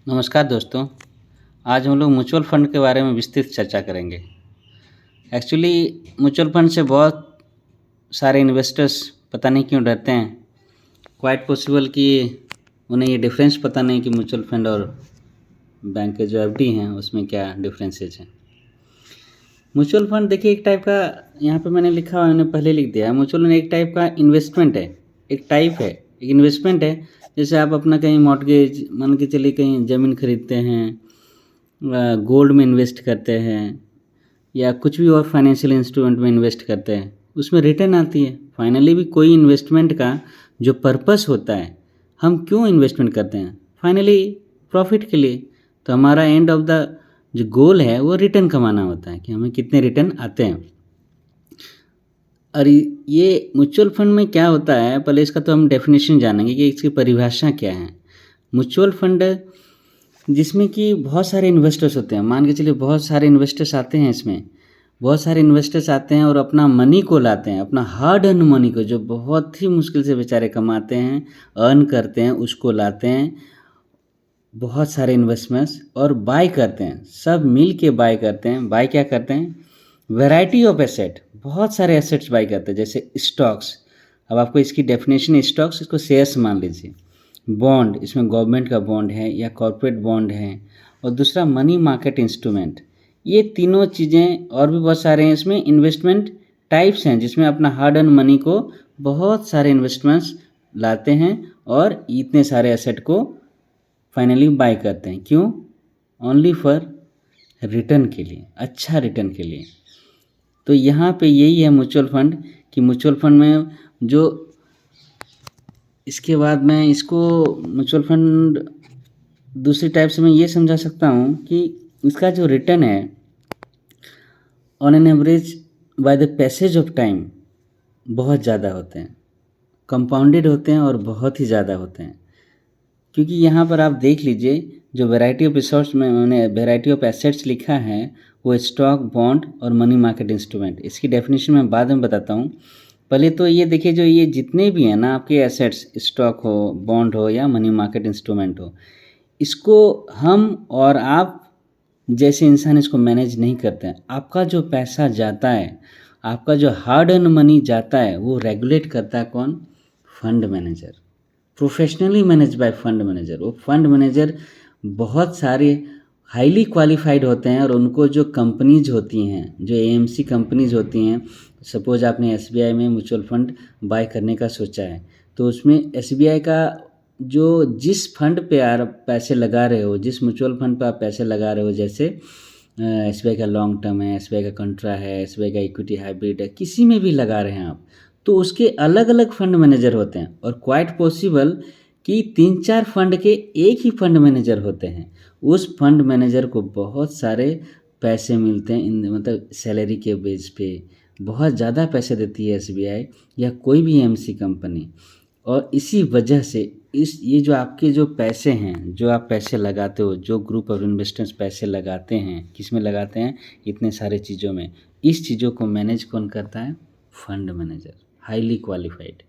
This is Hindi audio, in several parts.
नमस्कार दोस्तों। आज हम लोग म्यूचुअल फंड के बारे में विस्तृत चर्चा करेंगे। एक्चुअली म्यूचुअल फंड से बहुत सारे इन्वेस्टर्स पता नहीं क्यों डरते हैं। क्वाइट पॉसिबल कि उन्हें ये डिफरेंस पता नहीं कि म्यूचुअल फंड और बैंक के जो एफडी हैं उसमें क्या डिफरेंसेज हैं। म्यूचुअल फंड देखिए एक टाइप का, यहाँ पे मैंने लिखा हुआ, मैंने पहले लिख दिया है। म्यूचुअल फंड एक टाइप का इन्वेस्टमेंट है, एक टाइप है, एक इन्वेस्टमेंट है। जैसे आप अपना कहीं मॉर्टगेज मान के चलिए, कहीं ज़मीन खरीदते हैं, गोल्ड में इन्वेस्ट करते हैं या कुछ भी और फाइनेंशियल इंस्ट्रूमेंट में इन्वेस्ट करते हैं, उसमें रिटर्न आती है। फाइनली भी कोई इन्वेस्टमेंट का जो पर्पस होता है, हम क्यों इन्वेस्टमेंट करते हैं? फाइनली प्रॉफिट के लिए। तो हमारा एंड ऑफ द जो गोल है वो रिटर्न कमाना होता है कि हमें कितने रिटर्न आते हैं। और ये म्यूचुअल फंड में क्या होता है, पहले इसका तो हम डेफिनेशन जानेंगे कि इसकी परिभाषा क्या है। म्यूचुअल फंड जिसमें कि बहुत सारे इन्वेस्टर्स होते हैं, मान के चलिए बहुत सारे इन्वेस्टर्स आते हैं, इसमें बहुत सारे इन्वेस्टर्स आते हैं और अपना मनी को लाते हैं, अपना हार्ड अर्न मनी को, जो बहुत ही मुश्किल से बेचारे कमाते हैं, अर्न करते हैं, उसको लाते हैं बहुत सारे इन्वेस्टमेंट्स और बाय करते हैं। सब मिल के बाय करते हैं। बाय क्या करते हैं? वैरायटी ऑफ एसेट, बहुत सारे एसेट्स बाय करते हैं, जैसे स्टॉक्स। अब आपको इसकी डेफिनेशन, स्टॉक्स इसको शेयर्स मान लीजिए। बॉन्ड, इसमें गवर्नमेंट का बॉन्ड है या कॉर्पोरेट बॉन्ड है। और दूसरा मनी मार्केट इंस्ट्रूमेंट। ये तीनों चीज़ें और भी बहुत सारे हैं। इसमें इन्वेस्टमेंट टाइप्स हैं जिसमें अपना हार्ड अर्न मनी को बहुत सारे इन्वेस्टमेंट्स लाते हैं और इतने सारे एसेट को फाइनली बाय करते हैं। क्यों? ओनली फॉर रिटर्न के लिए, अच्छा रिटर्न के लिए। तो यहाँ पे यही है म्यूचुअल फंड कि म्यूचुअल फंड में जो, इसके बाद मैं इसको म्यूचुअल फंड दूसरी टाइप से मैं ये समझा सकता हूँ कि इसका जो रिटर्न है on an average by the passage of time बहुत ज़्यादा होते हैं, कंपाउंडेड होते हैं और बहुत ही ज़्यादा होते हैं। क्योंकि यहाँ पर आप देख लीजिए, जो वैरायटी ऑफ रिसोर्स में मैंने वैरायटी ऑफ एसेट्स लिखा है वो स्टॉक, बॉन्ड और मनी मार्केट इंस्ट्रूमेंट। इसकी डेफिनेशन मैं बाद में बताता हूँ। पहले तो ये देखिए, जो ये जितने भी हैं ना आपके एसेट्स, स्टॉक हो, बॉन्ड हो या मनी मार्केट इंस्ट्रूमेंट हो, इसको हम और आप जैसे इंसान इसको मैनेज नहीं करते हैं। आपका जो पैसा जाता है, आपका जो हार्ड अर्न मनी जाता है, वो रेगुलेट करता है कौन? Fund manager, professionally manage by fund manager. वो फंड मैनेजर बहुत सारे हाईली क्वालिफाइड होते हैं और उनको जो कंपनीज होती हैं, जो एएमसी कंपनीज होती हैं, सपोज आपने एसबीआई में म्यूचुअल फंड बाय करने का सोचा है, तो उसमें एसबीआई का जो जिस फंड पे आप पैसे लगा रहे हो, जिस म्यूचुअल फंड पे आप पैसे लगा रहे हो, जैसे एसबीआई का लॉन्ग टर्म है, एसबीआई का कंट्रा है, एसबीआई का इक्विटी हाइब्रिड है, किसी में भी लगा रहे हैं आप, तो उसके अलग अलग फंड मैनेजर होते हैं। और क्वाइट पॉसिबल कि 3-4 फंड के एक ही फंड मैनेजर होते हैं। उस फंड मैनेजर को बहुत सारे पैसे मिलते हैं, मतलब सैलरी के बेस पे बहुत ज़्यादा पैसे देती है एसबीआई या कोई भी एएमसी कंपनी। और इसी वजह से ये जो आपके जो पैसे हैं, जो आप पैसे लगाते हो, जो ग्रुप ऑफ इन्वेस्टर्स पैसे लगाते हैं, किस में लगाते हैं? इतने सारे चीज़ों में। इस चीज़ों को मैनेज कौन करता है? Fund manager, highly qualified.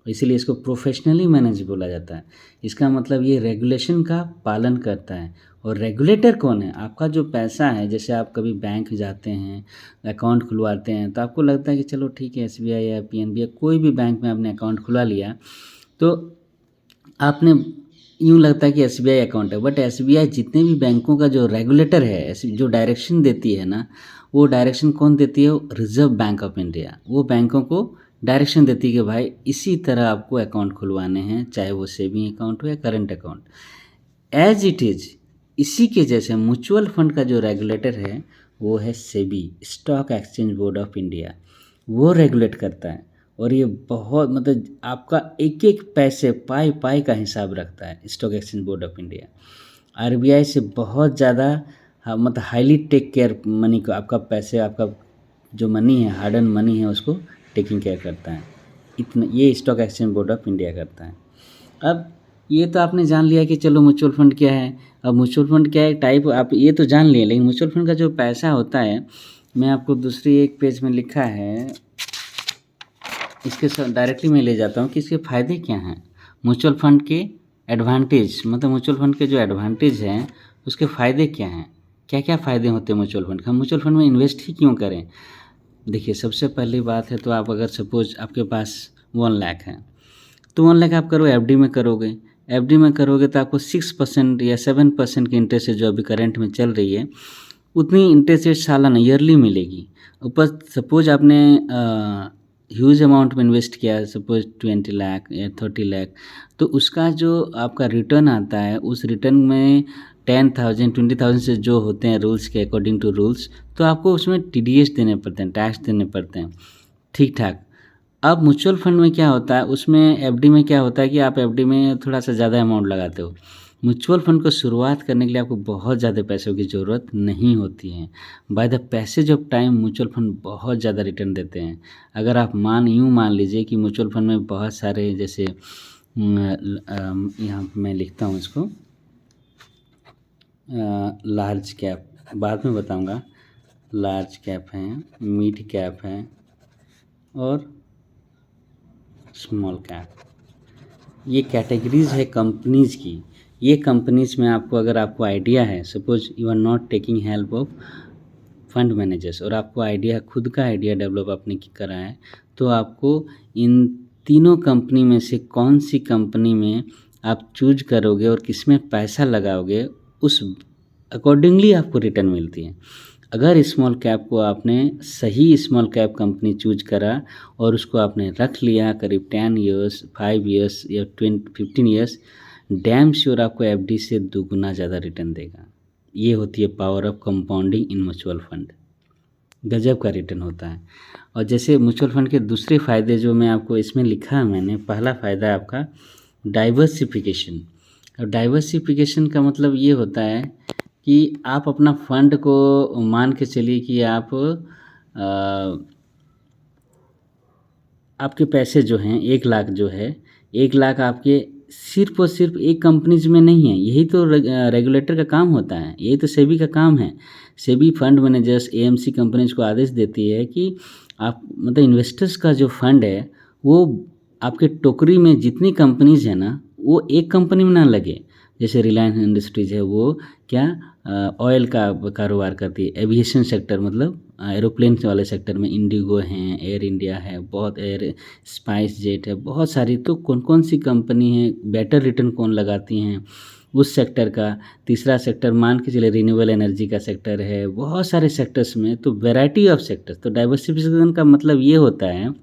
इसीलिए इसको प्रोफेशनली मैनेज बोला जाता है। इसका मतलब ये रेगुलेशन का पालन करता है। और रेगुलेटर कौन है? आपका जो पैसा है, जैसे आप कभी बैंक जाते हैं, अकाउंट खुलवाते हैं, तो आपको लगता है कि चलो ठीक है, एसबीआई या पीएनबी या कोई भी बैंक में आपने अकाउंट खुला लिया, तो आपने यूँ लगता है कि एसबीआई अकाउंट है। बट एसबीआई जितने भी बैंकों का जो रेगुलेटर है, जो डायरेक्शन देती है ना, वो डायरेक्शन कौन देती है? Reserve bank of India. वो बैंकों को डायरेक्शन देती है कि भाई इसी तरह आपको अकाउंट खुलवाने हैं, चाहे वो सेविंग अकाउंट हो या current account. As it is इसी के जैसे म्यूचुअल फंड का जो रेगुलेटर है वो है SEBI, stock exchange board of India. वो रेगुलेट करता है और ये बहुत, मतलब आपका एक एक पैसे पाई पाई का हिसाब रखता है stock exchange board of India. RBI से बहुत ज़्यादा मतलब हाईली टेक केयर मनी को, आपका पैसे, आपका जो मनी है, हार्ड अर्न मनी है, उसको टेकिंग केयर करता है। इतना ये stock exchange board of India करता है। अब ये तो आपने जान लिया कि चलो म्यूचुअल फंड क्या है। अब म्यूचुअल फंड क्या है टाइप, आप ये तो जान लिए, लेकिन म्यूचुअल फंड का जो पैसा होता है, मैं आपको दूसरी एक पेज में लिखा है, इसके डायरेक्टली मैं ले जाता हूँ कि इसके फ़ायदे क्या हैं म्यूचुअल फंड के एडवांटेज, मतलब म्यूचुअल फंड के जो एडवांटेज हैं उसके फ़ायदे क्या हैं, क्या क्या फ़ायदे होते हैं म्यूचुअल फंड के, हम म्यूचुअल फंड में इन्वेस्ट ही क्यों करें। देखिए, सबसे पहली बात है, तो आप अगर सपोज आपके पास 1 लाख है, तो 1 लाख आप करो एफडी में करोगे, एफडी में करोगे तो आपको 6% या 7% की इंटरेस्ट जो अभी करंट में चल रही है उतनी इंटरेस्ट रेट सालाना ईयरली मिलेगी। ऊपर सपोज आपने ह्यूज अमाउंट में इन्वेस्ट किया है, सपोज 20 लाख या 30 लाख, तो उसका जो आपका रिटर्न आता है उस रिटर्न में 10,000 20,000 से जो होते हैं रूल्स के अकॉर्डिंग टू रूल्स, तो आपको उसमें टीडीएस देने पड़ते हैं, टैक्स देने पड़ते हैं, ठीक ठाक। अब म्यूचुअल फंड में क्या होता है, उसमें एफडी में क्या होता है कि आप एफडी में थोड़ा सा ज़्यादा अमाउंट लगाते हो। म्यूचुअल फंड को शुरुआत करने के लिए आपको बहुत ज़्यादा पैसों की ज़रूरत नहीं होती है। By the passage of time mutual fund बहुत ज़्यादा रिटर्न देते हैं। अगर आप यूँ मान लीजिए कि म्यूचुअल फंड में बहुत सारे, जैसे यहाँ मैं लिखता हूँ इसको, लार्ज कैप बाद में बताऊँगा, लार्ज कैप हैं, मिड कैप हैं और स्मॉल कैप, ये कैटेगरीज है कंपनीज़ की। ये कंपनीज़ में आपको, अगर आपको आइडिया है, suppose you are not taking help of fund managers और आपको आइडिया, खुद का आइडिया डेवलप आपने करा है, तो आपको इन तीनों कंपनी में से कौन सी कंपनी में आप चूज करोगे और किस में पैसा लगाओगे, उस अकॉर्डिंगली आपको रिटर्न मिलती है। अगर स्मॉल कैप को आपने सही स्मॉल कैप कंपनी चूज करा और उसको आपने रख लिया करीब 10 ईयर्स, 5 ईयर्स या 15 ईयर्स, डैम श्योर आपको एफडी से दुगुना ज़्यादा रिटर्न देगा। ये होती है power of compounding in mutual fund, गजब का रिटर्न होता है। और जैसे म्यूचुअल फंड के दूसरे फ़ायदे जो मैं आपको इसमें लिखा है मैंने, पहला फ़ायदा है आपका डाइवर्सिफिकेशन। और डाइवर्सिफिकेशन का मतलब ये होता है कि आप अपना फंड को मान के चलिए कि आपके पैसे जो हैं 1 लाख जो है, 1 लाख आपके सिर्फ और सिर्फ एक कंपनीज में नहीं है। यही तो रेगुलेटर का काम होता है, यही तो सेबी का काम है। SEBI fund managers, AMC companies को आदेश देती है कि आप, मतलब इन्वेस्टर्स का जो फंड है वो आपके टोकरी में जितनी कंपनीज है ना, वो एक कंपनी में ना लगे। जैसे रिलायंस इंडस्ट्रीज है, वो क्या ऑयल का कारोबार करती है, एविएशन सेक्टर मतलब एरोप्लेन वाले सेक्टर में इंडिगो हैं, एयर इंडिया है, बहुत एयर स्पाइस जेट है, बहुत सारी। तो कौन कौन सी कंपनी है, बेटर रिटर्न कौन लगाती हैं उस सेक्टर का। तीसरा सेक्टर मान के चले रिन्यूएबल एनर्जी का सेक्टर है, बहुत सारे सेक्टर्स में, तो वैरायटी ऑफ सेक्टर्स। तो डाइवर्सिफिकेशन का मतलब ये होता है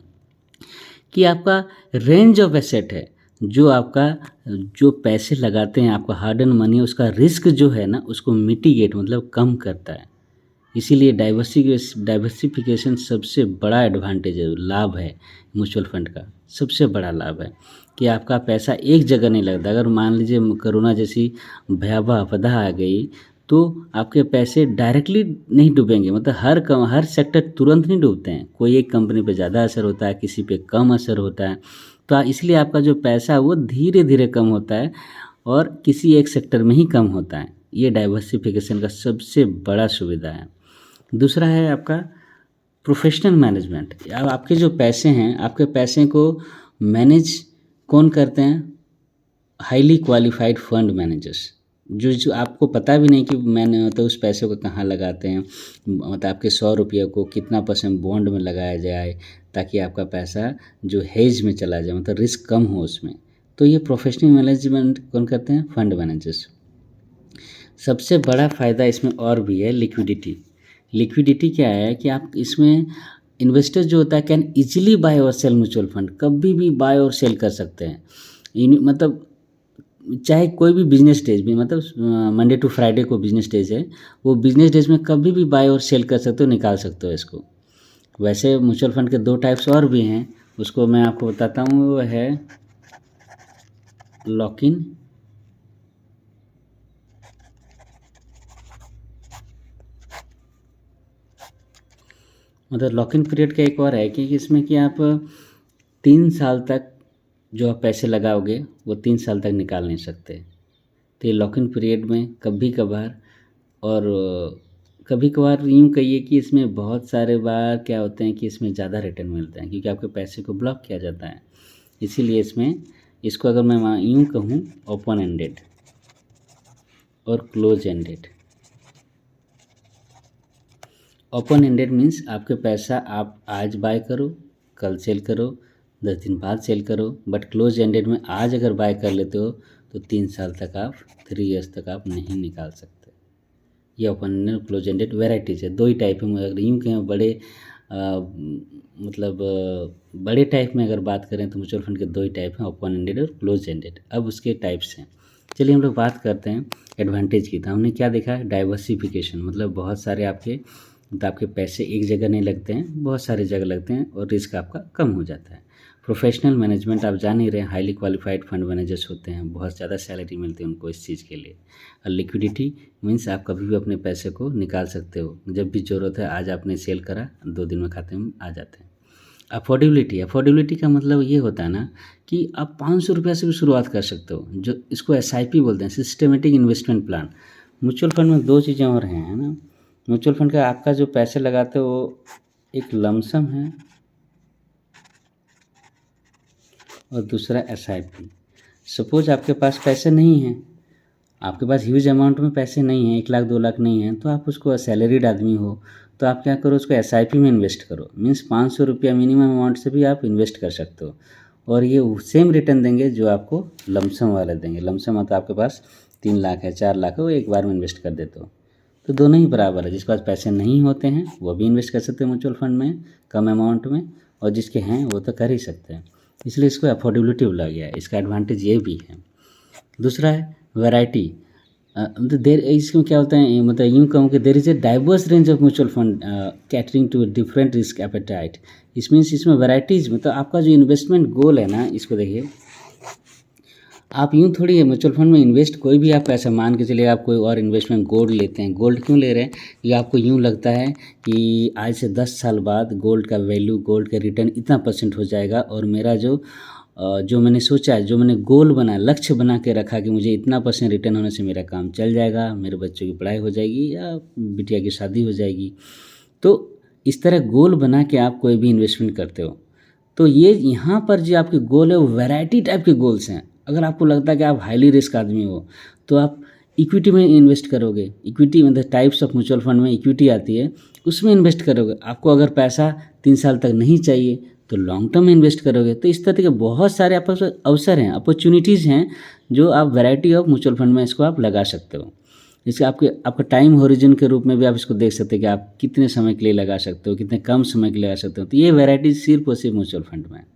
कि आपका रेंज ऑफ एसेट है, जो आपका, जो पैसे लगाते हैं, आपका हार्ड एंड मनी, उसका रिस्क जो है ना, उसको मिटिगेट मतलब कम करता है। इसीलिए डाइवर्सिफिकेशन सबसे बड़ा एडवांटेज है, लाभ है म्यूचुअल फंड का। सबसे बड़ा लाभ है कि आपका पैसा एक जगह नहीं लगता। अगर मान लीजिए कोरोना जैसी भयावह आपदा आ गई, तो आपके पैसे डायरेक्टली नहीं डूबेंगे, मतलब हर सेक्टर तुरंत नहीं डूबते हैं। कोई एक कंपनी पे ज़्यादा असर होता है, किसी पे कम असर होता है। तो इसलिए आपका जो पैसा है वो धीरे धीरे कम होता है और किसी एक सेक्टर में ही कम होता है। ये डाइवर्सिफिकेशन का सबसे बड़ा सुविधा है। दूसरा है आपका प्रोफेशनल मैनेजमेंट। अब आपके जो पैसे हैं, आपके पैसे को मैनेज कौन करते हैं? हाईली क्वालिफाइड फंड मैनेजर्स, जो आपको पता भी नहीं कि मैंने, मतलब उस पैसे को कहाँ लगाते हैं। मतलब आपके 100 रुपये को कितना % बॉन्ड में लगाया जाए ताकि आपका पैसा जो हेज में चला जाए, मतलब रिस्क कम हो उसमें। तो ये प्रोफेशनल मैनेजमेंट कौन करते हैं? Fund managers. सबसे बड़ा फ़ायदा इसमें और भी है, लिक्विडिटी। लिक्विडिटी क्या है कि आप इसमें, इन्वेस्टर जो होता है कैन इजीली बाय और सेल म्यूचुअल फंड, कभी भी बाय और सेल कर सकते हैं। मतलब चाहे कोई भी बिजनेस डेज भी, मतलब मंडे टू फ्राइडे को बिजनेस डेज है, वो बिजनेस डेज में कभी भी बाय और सेल कर सकते हो, निकाल सकते हो इसको। वैसे म्यूचुअल फंड के 2 टाइप्स और भी हैं, उसको मैं आपको बताता हूँ। वो है लॉक इन, मतलब लॉक इन पीरियड का एक और है कि इसमें कि आप 3 साल तक जो आप पैसे लगाओगे वो 3 साल तक निकाल नहीं सकते। तो ये लॉक इन पीरियड में कभी कभार, और कभी कभार यूँ कहिए कि इसमें बहुत सारे बार क्या होते हैं कि इसमें ज़्यादा रिटर्न मिलते हैं, क्योंकि आपके पैसे को ब्लॉक किया जाता है। इसीलिए इसमें इसको अगर मैं यूँ कहूँ ओपन एंडेड और close ended. Open ended means आपके पैसा आप आज बाय करो, कल सेल करो, 10 दिन बाद सेल करो, बट क्लोज एंडेड में आज अगर बाय कर लेते हो तो 3 साल तक आप 3 ईयर्स तक आप नहीं निकाल सकते। ये ओपन एंडेड और क्लोज एंडेड वेराइटीज़ है, दो ही टाइप है। अगर यूँ कहें बड़े मतलब बड़े टाइप में अगर बात करें तो म्यूचुअल फंड के दो ही टाइप हैं, ओपन एंडेड और क्लोज एंडेड। अब उसके टाइप्स हैं। चलिए हम लोग बात करते हैं एडवांटेज की। तो हमने क्या देखा, डाइवर्सिफिकेशन, मतलब बहुत सारे आपके पैसे एक जगह नहीं लगते हैं, बहुत सारे जगह लगते हैं और रिस्क आपका कम हो जाता है। प्रोफेशनल मैनेजमेंट, आप जान ही रहे हैं, हाईली क्वालिफाइड फंड मैनेजर्स होते हैं, बहुत ज़्यादा सैलरी मिलती है उनको इस चीज़ के लिए। और लिक्विडिटी मीन्स आप कभी भी अपने पैसे को निकाल सकते हो, जब भी ज़रूरत है, आज आपने सेल करा 2 दिन में खाते में आ जाते हैं। अफोर्डेबिलिटी का मतलब ये होता है ना कि आप 500 रुपये से भी शुरुआत कर सकते हो, जो इसको SIP बोलते हैं, systematic investment plan. Mutual fund में दो चीज़ें और हैं, है ना। म्यूचुअल फंड का आपका जो पैसे लगाते हो वो एक लमसम है और दूसरा SIP। सपोज आपके पास पैसे नहीं हैं, आपके पास ह्यूज अमाउंट में पैसे नहीं हैं, 1 लाख 2 लाख नहीं हैं, तो आप उसको, सैलरीड आदमी हो तो आप क्या करो, उसको SIP में इन्वेस्ट करो। मीन्स 500 रुपया मिनिमम अमाउंट से भी आप इन्वेस्ट कर सकते हो और ये सेम रिटर्न देंगे जो आपको लमसम वाले देंगे। लमसम मतलब आपके पास 3 लाख है, 4 लाख है, वो एक बार में इन्वेस्ट कर देते हो। तो दोनों ही बराबर है, जिसके पास पैसे नहीं होते हैं वो भी इन्वेस्ट कर सकते हैं म्यूचुअल फंड में कम अमाउंट में, और जिसके हैं वो तो कर ही सकते हैं। इसलिए इसको अफोर्डेबिलिटी बोला गया है। इसका एडवांटेज ये भी है। दूसरा है वैरायटी। मतलब देर इसमें क्या होता है, मतलब यूँ कहूँ कि there is a diverse range of mutual fund catering to different risk appetite. इसमें वैराइटीज़, मतलब आपका जो इन्वेस्टमेंट गोल है ना, इसको देखिए, आप यूँ थोड़ी है म्यूचुअल फंड में इन्वेस्ट, कोई भी आप पैसा मान के चलिए, आप कोई और इन्वेस्टमेंट गोल्ड लेते हैं। गोल्ड क्यों ले रहे हैं, ये आपको यूँ लगता है कि आज से 10 साल बाद गोल्ड का वैल्यू, गोल्ड का रिटर्न इतना % हो जाएगा और मेरा जो मैंने सोचा है, जो मैंने गोल बना, लक्ष्य बना के रखा कि मुझे इतना % रिटर्न होने से मेरा काम चल जाएगा, मेरे बच्चों की पढ़ाई हो जाएगी या बिटिया की शादी हो जाएगी। तो इस तरह गोल बना के आप कोई भी इन्वेस्टमेंट करते हो, तो ये यहाँ पर जो आपके गोल है वो वैरायटी टाइप के गोल्स हैं। अगर आपको लगता है कि आप हाईली रिस्क आदमी हो तो आप इक्विटी में इन्वेस्ट करोगे। इक्विटी मतलब टाइप्स ऑफ म्यूचुअल फंड में इक्विटी आती है, उसमें इन्वेस्ट करोगे। आपको अगर पैसा 3 साल तक नहीं चाहिए तो लॉन्ग टर्म में इन्वेस्ट करोगे। तो इस तरह के बहुत सारे आपके पास अवसर हैं, अपॉर्चुनिटीज़ हैं, जो आप वैरायटी ऑफ म्यूचुअल फंड में इसको आप लगा सकते हो। इसके आपका टाइम होरिजन के रूप में भी आप इसको देख सकते हैं कि आप कितने समय के लिए लगा सकते हो, कितने कम समय के लिए लगा सकते हो। तो ये वैरायटी सिर्फ और सिर्फ म्यूचुअल फंड में है।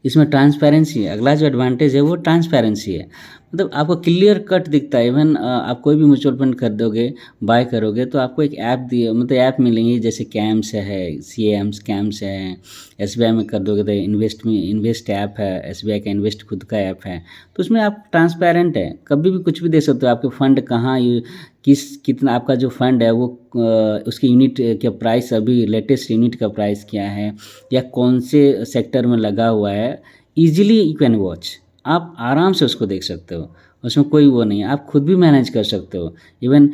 इसमें ट्रांसपेरेंसी है। अगला जो एडवांटेज है वो ट्रांसपेरेंसी है, मतलब आपको क्लियर कट दिखता है। इवन आप कोई भी म्यूचुअल फंड खरीदोगे, बाय करोगे, तो आपको एक ऐप दिए, मतलब ऐप मिलेंगी, जैसे कैम्स है, CAMS कैम्स है। SBI में कर दोगे तो इन्वेस्ट ऐप है, SBI का इन्वेस्ट खुद का ऐप है। तो उसमें आप ट्रांसपेरेंट है, कभी भी कुछ भी दे सकते हो। आपके फंड कहाँ कितना आपका जो फंड है वो उसके यूनिट का प्राइस, अभी लेटेस्ट यूनिट का प्राइस क्या है, या कौन से सेक्टर में लगा हुआ है, ईजिली यू कैन वॉच। आप आराम से उसको देख सकते हो, उसमें कोई वो नहीं है, आप खुद भी मैनेज कर सकते हो। इवन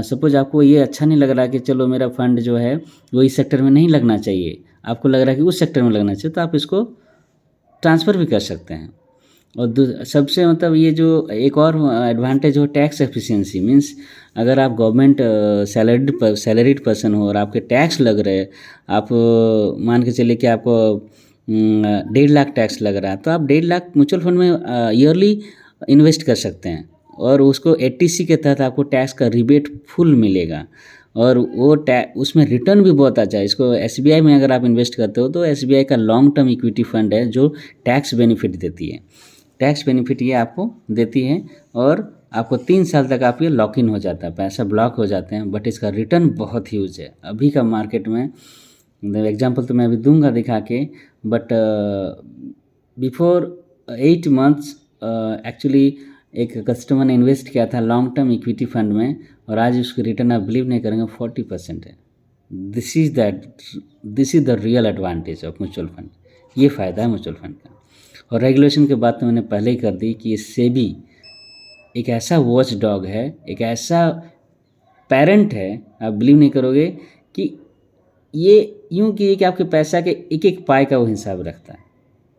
सपोज आपको ये अच्छा नहीं लग रहा कि चलो मेरा फंड जो है वो इस सेक्टर में नहीं लगना चाहिए, आपको लग रहा है कि उस सेक्टर में लगना चाहिए, तो आप इसको ट्रांसफ़र भी कर सकते हैं। और सबसे मतलब ये जो एक और एडवांटेज हो, टैक्स एफिशिएंसी। मीन्स अगर आप गवर्नमेंट सैलरीड पर्सन हो और आपके टैक्स लग रहे, आप मान के चलिए कि आपको 1.5 लाख टैक्स लग रहा है, तो आप 1.5 लाख म्यूचुअल फंड में ईयरली इन्वेस्ट कर सकते हैं और उसको 80C के तहत आपको टैक्स का रिबेट फुल मिलेगा और वो उसमें रिटर्न भी बहुत अच्छा है। इसको SBI में अगर आप इन्वेस्ट करते हो तो SBI का लॉन्ग टर्म इक्विटी फंड है जो टैक्स बेनिफिट देती है। टैक्स बेनिफिट ये आपको देती है और आपको 3 साल तक आप ये लॉक इन हो जाता है, पैसा ब्लॉक हो जाते हैं, बट इसका रिटर्न बहुत ह्यूज है। अभी का मार्केट में एग्जांपल तो मैं अभी दूंगा दिखा के, बट बिफोर 8 मंथ्स एक्चुअली एक कस्टमर ने इन्वेस्ट किया था लॉन्ग टर्म इक्विटी फंड में और आज उसकी रिटर्न आप बिलीव नहीं करेंगे 40% है। This is the real advantage of mutual fund. ये फ़ायदा है म्यूचुअल फंड का। और रेगुलेशन की बात तो मैंने पहले ही कर दी कि सेबी एक ऐसा वॉच डॉग है, एक ऐसा पेरेंट है, आप बिलीव नहीं करोगे कि ये कि आपके पैसा के एक एक पाई का वो हिसाब रखता है।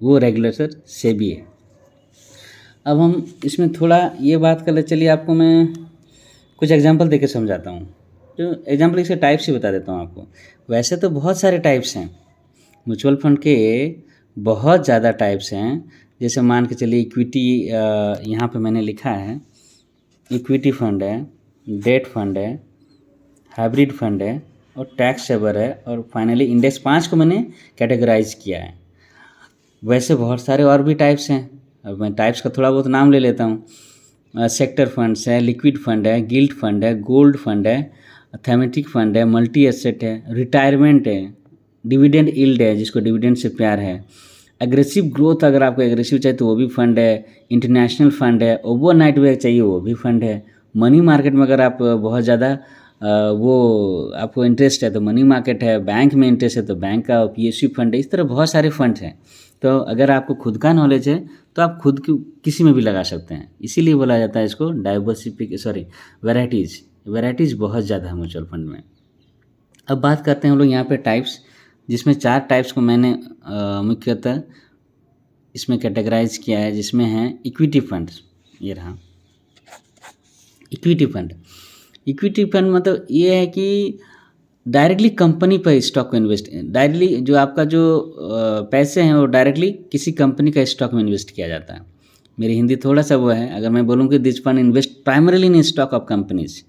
वो रेगुलेटर सेबी है। अब हम इसमें थोड़ा ये बात कर ले, चलिए आपको मैं कुछ एग्जांपल देके समझाता हूँ। जो एग्जांपल इसके टाइप्स ही बता देता हूँ आपको। वैसे तो बहुत सारे टाइप्स हैं म्यूचुअल फंड के, बहुत ज़्यादा टाइप्स हैं। जैसे मान के चलिए इक्विटी, यहाँ पे मैंने लिखा है इक्विटी फंड है, डेट फंड है, हाइब्रिड फंड है और टैक्स सेवर है, और फाइनली इंडेक्स 5 को मैंने कैटेगराइज किया है। वैसे बहुत सारे और भी टाइप्स हैं, अब मैं टाइप्स का थोड़ा बहुत नाम ले लेता हूँ। सेक्टर फंड्स है, लिक्विड फंड है, गिल्ड फंड है, गोल्ड फंड है, थेमेटिक फंड है, मल्टी एसेट है, रिटायरमेंट है, डिविडेंड यील्ड है जिसको डिविडेंड से प्यार है, एग्रेसिव ग्रोथ अगर आपको एग्रेसिव चाहिए तो वो भी फंड है, इंटरनेशनल फंड है, ओवरनाइट वेग चाहिए वो भी फंड है, मनी मार्केट में अगर आप बहुत ज़्यादा वो आपको इंटरेस्ट है तो मनी मार्केट है, बैंक में इंटरेस्ट है तो बैंक का पीएसयू फंड है। इस तरह बहुत सारे फंड हैं। तो अगर आपको खुद का नॉलेज है तो आप खुद किसी में भी लगा सकते हैं, इसीलिए बोला जाता है इसको वैराइटीज़ बहुत ज़्यादा है म्यूचुअल फंड में। अब बात करते हैं हम लोग यहाँ पे टाइप्स, जिसमें 4 टाइप्स को मैंने मुख्यतः इसमें कैटेगराइज किया है, जिसमें है इक्विटी फंड। ये रहा इक्विटी फंड। इक्विटी फंड मतलब ये है कि डायरेक्टली कंपनी पर स्टॉक को इन्वेस्ट, डायरेक्टली जो आपका जो पैसे हैं वो डायरेक्टली किसी कंपनी का स्टॉक में इन्वेस्ट किया जाता है। मेरी हिंदी थोड़ा सा वो है, अगर मैं बोलूँ कि this fund invest primarily in stock of companies,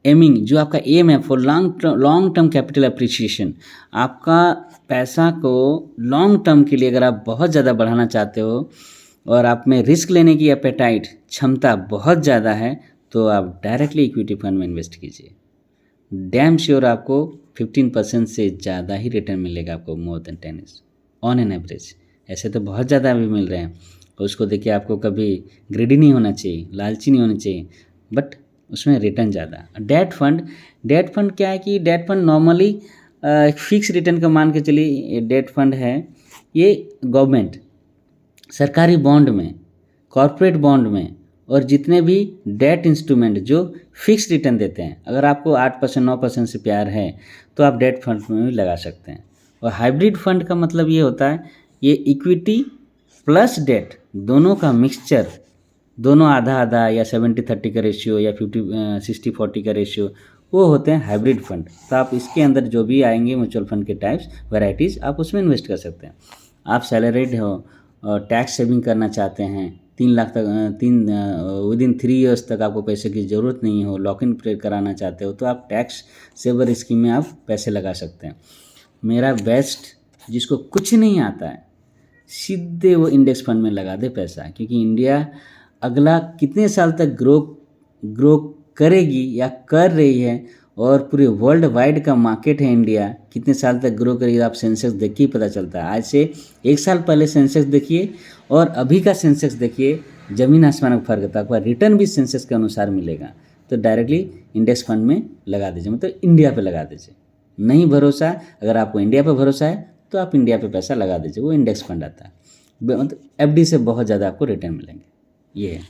aiming जो आपका एम है for long term capital appreciation. आपका पैसा को लॉन्ग टर्म के लिए अगर आप बहुत ज़्यादा बढ़ाना चाहते हो और आप में रिस्क लेने की एपेटाइट क्षमता बहुत ज़्यादा है तो आप डायरेक्टली इक्विटी फंड में इन्वेस्ट कीजिए। डैम श्योर आपको 15% से ज़्यादा ही रिटर्न मिलेगा आपको, more than 10 is on an average. ऐसे तो बहुत ज़्यादा अभी मिल रहे हैं, उसको देखिए आपको कभी ग्रेडी नहीं होना चाहिए, लालची नहीं होना चाहिए, बट उसमें रिटर्न ज़्यादा। डेट फंड क्या है कि debt fund normally fix return का मान के चलिए डेट फंड है। ये गवर्नमेंट सरकारी बॉन्ड में, कॉरपोरेट बॉन्ड में और जितने भी डेट इंस्ट्रूमेंट जो फिक्स रिटर्न देते हैं, अगर आपको 8% 9% से प्यार है तो आप डेट फंड में भी लगा सकते हैं। और हाइब्रिड फंड का मतलब ये होता है ये इक्विटी प्लस डेट दोनों का मिक्सचर, दोनों आधा आधा या 70-30 का रेशियो या 50-60-40 का रेशियो, वो होते हैं हाइब्रिड फंड। तो आप इसके अंदर जो भी आएंगे म्यूचुअल फंड के टाइप्स वैराइटीज़ आप उसमें इन्वेस्ट कर सकते हैं। आप सैलरीड हो और टैक्स सेविंग करना चाहते हैं, 3 लाख तक विदिन 3 ईयर्स तक आपको पैसे की ज़रूरत नहीं हो, लॉक इन पीरियड कराना चाहते हो तो आप टैक्स सेवर स्कीम में आप पैसे लगा सकते हैं। मेरा बेस्ट जिसको कुछ नहीं आता है सीधे वो इंडेक्स फंड में लगा दे पैसा, क्योंकि इंडिया अगला कितने साल तक ग्रो करेगी या कर रही है और पूरे वर्ल्ड वाइड का मार्केट है इंडिया, कितने साल तक ग्रो करेगी आप सेंसेक्स देखिए पता चलता है। आज से 1 साल पहले सेंसेक्स देखिए और अभी का सेंसेक्स देखिए, ज़मीन आसमान का फर्क था। आपका रिटर्न भी सेंसेक्स के अनुसार मिलेगा। तो डायरेक्टली इंडेक्स फंड में लगा दीजिए, मतलब इंडिया पे लगा दीजिए। नहीं भरोसा, अगर आपको इंडिया पे भरोसा है तो आप इंडिया पे पैसा लगा दीजिए, वो इंडेक्स फंड आता है। मतलब एफडी से बहुत ज़्यादा आपको रिटर्न मिलेंगे। ये है,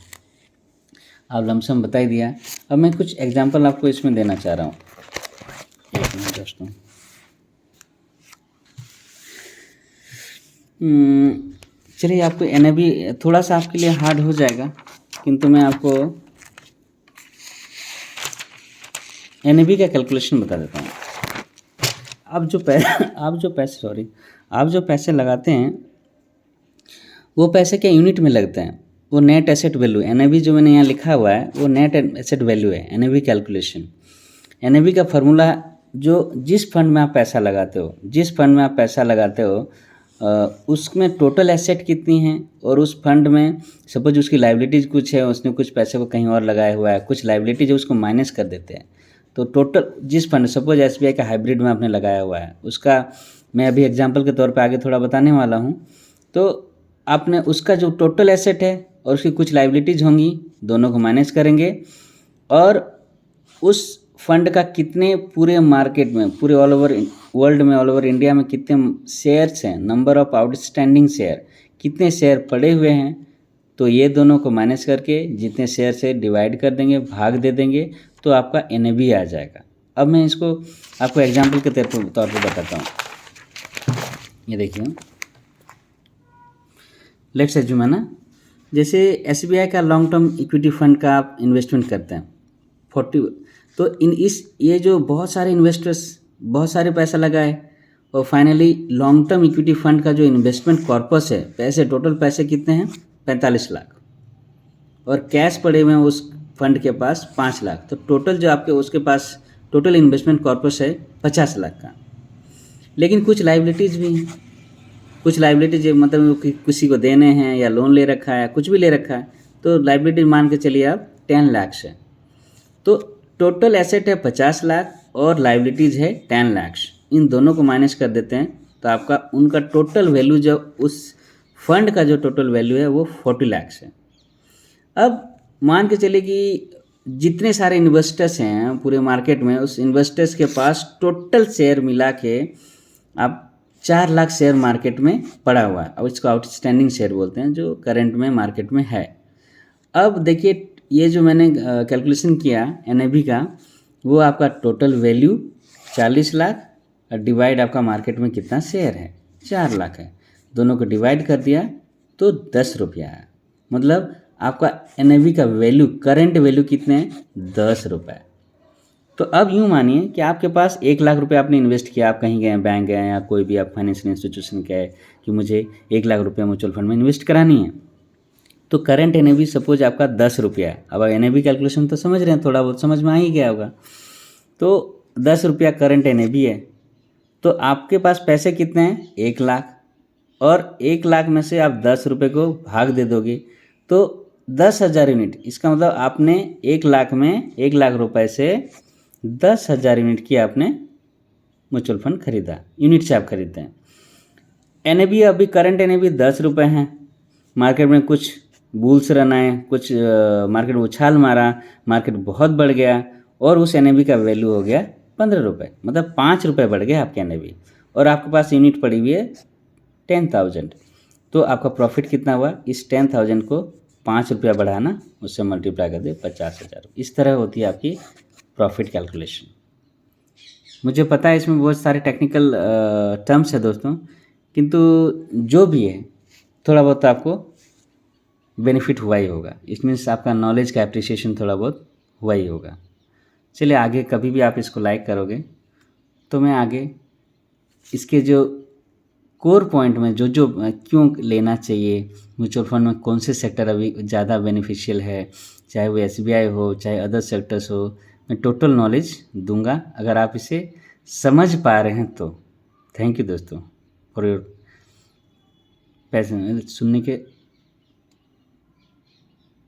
आप लमसम बता ही दिया। अब मैं कुछ एग्जांपल आपको इसमें देना चाह रहा हूँ। एक मिनट दोस्तों, चलिए आपको एनएबी थोड़ा सा आपके लिए हार्ड हो जाएगा, किंतु मैं आपको एनएबी का कैलकुलेशन बता देता हूँ। आप जो पैसे लगाते हैं वो पैसे क्या यूनिट में लगते हैं, वो नेट एसेट वैल्यू, एनएवी जो मैंने यहाँ लिखा हुआ है वो नेट एसेट वैल्यू है, एनएवी कैलकुलेशन। एनएवी का फार्मूला जो जिस फंड में आप पैसा लगाते हो उसमें टोटल एसेट कितनी है और उस फंड में सपोज उसकी लाइबिलिटीज़ कुछ है, उसने कुछ पैसे को कहीं और लगाया हुआ है, कुछ लाइबिलिटीज है उसको माइनस कर देते हैं। तो टोटल जिस फंड, सपोज एसबीआई का हाइब्रिड में आपने लगाया हुआ है, उसका मैं अभी एग्जांपल के तौर पे आगे थोड़ा बताने वाला हूँ। तो आपने उसका जो टोटल एसेट है और उसकी कुछ लाइबिलिटीज़ होंगी, दोनों को माइनस करेंगे और उस फंड का कितने पूरे मार्केट में, पूरे ऑल ओवर वर्ल्ड में, ऑल ओवर इंडिया में कितने शेयर्स हैं, नंबर ऑफ आउटस्टैंडिंग शेयर, कितने शेयर पड़े हुए हैं, तो ये दोनों को माइनस करके जितने शेयर से डिवाइड कर देंगे, भाग दे देंगे, तो आपका एनएवी आ जाएगा। अब मैं इसको आपको एग्जांपल के तौर पर बताता हूँ। ये देखिए, लेट्स एज्यूम है ना, जैसे एसबीआई का लॉन्ग टर्म इक्विटी फंड का आप इन्वेस्टमेंट करते हैं 40, तो ये जो बहुत सारे इन्वेस्टर्स बहुत सारे पैसा लगाए और finally long term equity fund का जो इन्वेस्टमेंट कॉर्पस है, पैसे टोटल पैसे कितने हैं 45 लाख, और कैश पड़े हुए हैं उस फंड के पास 5 लाख, तो टोटल जो आपके उसके पास टोटल इन्वेस्टमेंट कॉर्पस है 50 लाख का। लेकिन कुछ लाइबिलिटीज़ भी हैं, कुछ लाइबिलिटीज मतलब वो किसी को देने हैं या लोन ले रखा है, कुछ भी ले रखा है, तो लाइबिलिटी मान के चलिए आप 10 लाख है। तो टोटल एसेट है 50 लाख और लाइबिलिटीज़ है 10 लाख। इन दोनों को माइनस कर देते हैं तो आपका उनका टोटल वैल्यू जो उस फंड का जो टोटल वैल्यू है वो 40 लाख है। अब मान के चलिए कि जितने सारे इन्वेस्टर्स हैं पूरे मार्केट में, उस इन्वेस्टर्स के पास टोटल शेयर मिला के आप 4 लाख शेयर मार्केट में पड़ा हुआ है, और इसको आउटस्टैंडिंग शेयर बोलते हैं जो करंट में मार्केट में है। अब देखिए ये जो मैंने कैलकुलेशन किया NAV का, वो आपका टोटल वैल्यू 40 लाख और डिवाइड आपका मार्केट में कितना शेयर है 4 लाख है, दोनों को डिवाइड कर दिया तो 10 रुपया है। मतलब आपका NAV का वैल्यू करंट वैल्यू कितने हैं 10 रुपये। तो अब यूँ मानिए कि आपके पास 1 लाख रुपए आपने इन्वेस्ट किया, आप कहीं गए, बैंक गए या कोई भी आप फाइनेंशियल इंस्टीट्यूशन गए कि मुझे 1 लाख रुपये म्यूचुअल फंड में इन्वेस्ट करानी है, तो करंट NAV सपोज आपका 10 रुपया है। अब NAV कैलकुलेशन तो समझ रहे हैं, थोड़ा बहुत समझ में आ ही गया होगा। तो 10 रुपया करंट NAV है, तो आपके पास पैसे कितने हैं 1 लाख, और 1 लाख में से आप 10 रुपये को भाग दे दोगे तो 10,000 यूनिट। इसका मतलब आपने 1 लाख में 1 लाख रुपए से 10,000 यूनिट की आपने म्यूचुअल फंड खरीदा, यूनिट से आप खरीदते हैं। NAV अभी करंट NAV 10 रुपये हैं, मार्केट में कुछ बुल्स रन आए, कुछ मार्केट उछाल मारा, मार्केट बहुत बढ़ गया और उस NAV का वैल्यू हो गया 15 रुपये, मतलब 5 रुपये बढ़ गए आपके NAV, और आपके पास यूनिट पड़ी हुई है 10,000। तो आपका प्रॉफिट कितना हुआ, इस 10,000 को 5 रुपया बढ़ाना, उससे मल्टीप्लाई कर दे 50,000। इस तरह होती है आपकी प्रॉफिट कैलकुलेशन। मुझे पता है इसमें बहुत सारे टेक्निकल टर्म्स है दोस्तों, किंतु जो भी है थोड़ा बहुत आपको बेनिफिट हुआ ही होगा। इट मीन्स आपका नॉलेज का एप्रिसिएशन थोड़ा बहुत हुआ ही होगा। चलिए आगे कभी भी आप इसको लाइक करोगे तो मैं आगे इसके जो कोर पॉइंट में जो जो क्यों लेना चाहिए म्यूचुअल फंड में, कौन से सेक्टर अभी ज़्यादा बेनिफिशियल है, चाहे वो SBI हो चाहे अदर सेक्टर्स हो, मैं टोटल नॉलेज दूंगा अगर आप इसे समझ पा रहे हैं तो। थैंक यू दोस्तों फॉर योर पैसन सुनने के